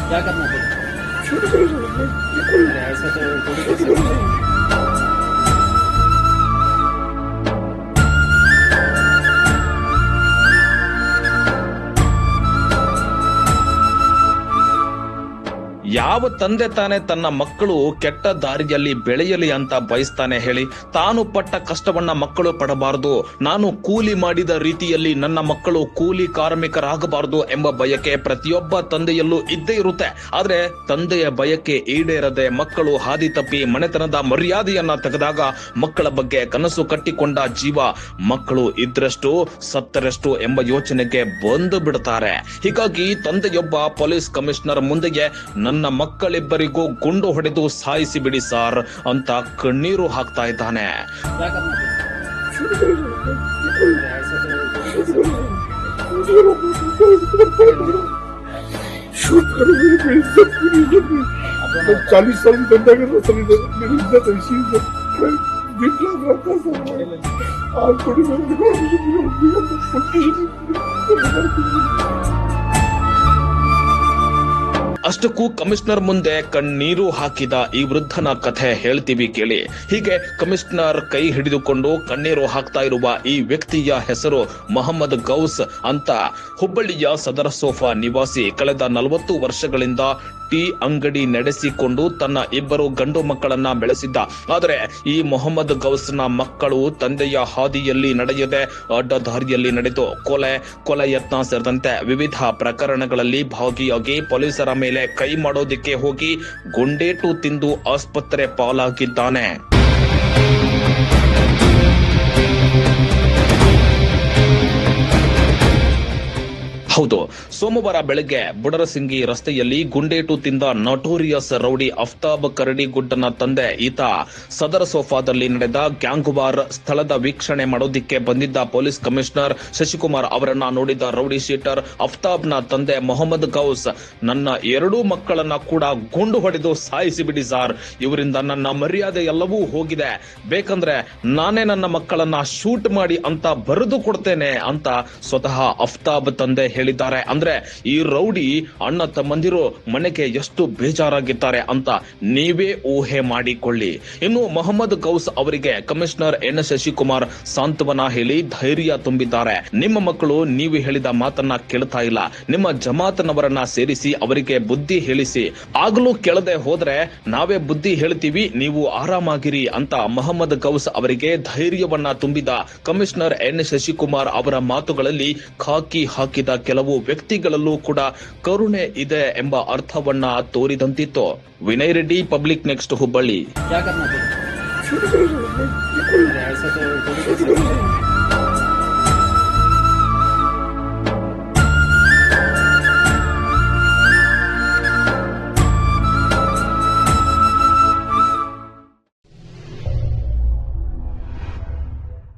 क्या करना फिर? अरे ऐसे तो थोड़ी कर सकते हैं। ಯಾವ ತಂದೆ ತಾನೇ ತನ್ನ ಮಕ್ಕಳು ಕೆಟ್ಟ ದಾರಿಯಲ್ಲಿ ಬೆಳೆಯಲಿ ಅಂತ ಬಯಸ್ತಾನೆ ಹೇಳಿ? ತಾನು ಪಟ್ಟ ಕಷ್ಟವನ್ನ ಮಕ್ಕಳು ಪಡಬಾರದು, ನಾನು ಕೂಲಿ ಮಾಡಿದ ರೀತಿಯಲ್ಲಿ ನನ್ನ ಮಕ್ಕಳು ಕೂಲಿ ಕಾರ್ಮಿಕರಾಗಬಾರದು ಎಂಬ ಬಯಕೆ ಪ್ರತಿಯೊಬ್ಬ ತಂದೆಯಲ್ಲೂ ಇದ್ದೇ ಇರುತ್ತೆ. ಆದ್ರೆ ತಂದೆಯ ಬಯಕೆ ಈಡೇರದೆ ಮಕ್ಕಳು ಹಾದಿ ತಪ್ಪಿ ಮನೆತನದ ಮರ್ಯಾದೆಯನ್ನ ತೆಗೆದಾಗ ಮಕ್ಕಳ ಬಗ್ಗೆ ಕನಸು ಕಟ್ಟಿಕೊಂಡ ಜೀವ ಮಕ್ಕಳು ಇದ್ರಷ್ಟು ಸತ್ತರಷ್ಟು ಎಂಬ ಯೋಚನೆಗೆ ಬಂದು ಬಿಡುತ್ತಾರೆ. ಹೀಗಾಗಿ ತಂದೆಯೊಬ್ಬ ಪೊಲೀಸ್ ಕಮಿಷನರ್ ಮುಂದೆಗೆ ನನ್ನ ಮಕ್ಕಳಿಬ್ಬರಿಗೂ ಗುಂಡು ಹೊಡೆದು ಸಾಯಿಸಿ ಬಿಡಿ ಸಾರ್ ಅಂತ ಕಣ್ಣೀರು ಹಾಕ್ತಾ ಇದ್ದಾನೆ. क्या करना फिर? अरे ऐसे तो थोड़ी कर सकते हैं। शूट करो, मेरी इज्जत पूरी इज्जत में मैं 40 साल धंधा कर रहा था, मेरी इज्जत ऐसी इज्जत मैं दिन रात रहता था। आज थोड़ी ಅಷ್ಟಕ್ಕೂ ಕಮಿಷನರ್ ಮುಂದೆ ಕಣ್ಣೀರು ಹಾಕಿದ ಈ ವೃದ್ಧನ ಕಥೆ ಹೇಳ್ತೀವಿ ಕೇಳಿ. ಹೀಗೆ ಕಮಿಷನರ್ ಕೈ ಹಿಡಿದುಕೊಂಡು ಕಣ್ಣೀರು ಹಾಕ್ತಾ ಇರುವ ಈ ವ್ಯಕ್ತಿಯ ಹೆಸರು ಮೊಹಮ್ಮದ್ ಗೌಸ್ ಅಂತ. ಹುಬ್ಬಳ್ಳಿಯ ಸದರ ಸೋಫಾ ನಿವಾಸಿ. ಕಳೆದ 40 ವರ್ಷಗಳಿಂದ ಟೀ ಅಂಗಡಿ ನಡೆಸಿಕೊಂಡು ತನ್ನ ಇಬ್ಬರು ಗಂಡು ಮಕ್ಕಳನ್ನ ಬೆಳೆಸಿದ್ದ. ಆದರೆ ಈ ಮೊಹಮ್ಮದ್ ಗೌಸ್ನ ಮಕ್ಕಳು ತಂದೆಯ ಹಾದಿಯಲ್ಲಿ ನಡೆಯದೆ ಅಡ್ಡ ದಾರಿಯಲ್ಲಿ ನಡೆದು ಕೊಲೆ ಯತ್ನ ಸೇರಿದಂತೆ ವಿವಿಧ ಪ್ರಕರಣಗಳಲ್ಲಿ ಭಾಗಿಯಾಗಿ ಪೊಲೀಸರ ಮೇಲೆ ಕೈ ಮಾಡೋದಿಕ್ಕೆ ಹೋಗಿ ಗುಂಡೇಟು ತಿಂದು ಆಸ್ಪತ್ರೆ ಪಾಲಾಗಿದ್ದಾನೆ. ಹೌದು, ಸೋಮವಾರ ಬೆಳಗ್ಗೆ ಬುಡರಸಿಂಗಿ ರಸ್ತೆಯಲ್ಲಿ ಗುಂಡೇಟು ತಿಂದ ನಟೋರಿಯಸ್ ರೌಡಿ ಅಫ್ತಾಬ್ ಕರಡಿಗುಡ್ಡನ ತಂದೆ ಈತ ಸದರ ಸೋಫಾದಲ್ಲಿ ನಡೆದ ಗ್ಯಾಂಗ್ ವಾರ್ ಸ್ಥಳದ ವೀಕ್ಷಣೆ ಮಾಡೋದಿಕ್ಕೆ ಬಂದಿದ್ದ ಪೊಲೀಸ್ ಕಮಿಷನರ್ ಶಶಿಕುಮಾರ್ ಅವರನ್ನ ನೋಡಿದ ರೌಡಿ ಶೀಟರ್ ಅಫ್ತಾಬ್ನ ತಂದೆ ಮೊಹಮ್ಮದ್ ಗೌಸ್, ನನ್ನ 2 ಮಕ್ಕಳನ್ನ ಕೂಡ ಗುಂಡು ಹೊಡೆದು ಸಾಯಿಸಿ ಬಿಡಿ ಸಾರ್, ಇವರಿಂದ ನನ್ನ ಮರ್ಯಾದೆ ಎಲ್ಲವೂ ಹೋಗಿದೆ, ಬೇಕಂದ್ರೆ ನಾನೇ ನನ್ನ ಮಕ್ಕಳನ್ನ ಶೂಟ್ ಮಾಡಿ ಅಂತ ಬರೆದು ಕೊಡ್ತೇನೆ ಅಂತ ಸ್ವತಃ ಅಫ್ತಾಬ್ ತಂದೆ ಹೇಳಿದ್ದಾರೆ. ಅಂದ್ರೆ ಈ ರೌಡಿ ಅಣ್ಣ ತಮ್ಮಂದಿರು ಮನೆಗೆ ಎಷ್ಟು ಬೇಜಾರಾಗಿದ್ದಾರೆ ಅಂತ ನೀವೇ ಊಹೆ ಮಾಡಿಕೊಳ್ಳಿ. ಇನ್ನು ಮೊಹಮ್ಮದ್ ಗೌಸ್ ಅವರಿಗೆ ಕಮಿಷನರ್ ಎನ್ ಶಶಿಕುಮಾರ್ ಸಾಂತ್ವನ ಹೇಳಿ ಧೈರ್ಯ ತುಂಬಿದ್ದಾರೆ. ನಿಮ್ಮ ಮಕ್ಕಳು ನೀವು ಹೇಳಿದ ಮಾತನ್ನ ಕೇಳ್ತಾ ಇಲ್ಲ, ನಿಮ್ಮ ಜಮಾತನವರನ್ನ ಸೇರಿಸಿ ಅವರಿಗೆ ಬುದ್ಧಿ ಹೇಳಿಸಿ, ಆಗ್ಲೂ ಕೇಳದೆ ಹೋದ್ರೆ ನಾವೇ ಬುದ್ಧಿ ಹೇಳ್ತೀವಿ, ನೀವು ಆರಾಮಾಗಿರಿ ಅಂತ ಮೊಹಮ್ಮದ್ ಗೌಸ್ ಅವರಿಗೆ ಧೈರ್ಯವನ್ನ ತುಂಬಿದ ಕಮಿಷನರ್ ಎನ್ ಶಶಿಕುಮಾರ್ ಅವರ ಮಾತುಗಳಲ್ಲಿ ಖಾಕಿ ಹಾಕಿದ ಕೆಲವು ವ್ಯಕ್ತಿಗಳಲ್ಲೂ ಕೂಡ ಕರುಣೆ ಇದೆ ಎಂಬ ಅರ್ಥವನ್ನ ತೋರಿದಂತಿತ್ತು. Vinay Reddy, Public Next, Hubballi. क्या करना फिर? अरे ऐसे तो थोड़ी कर सकते हैं।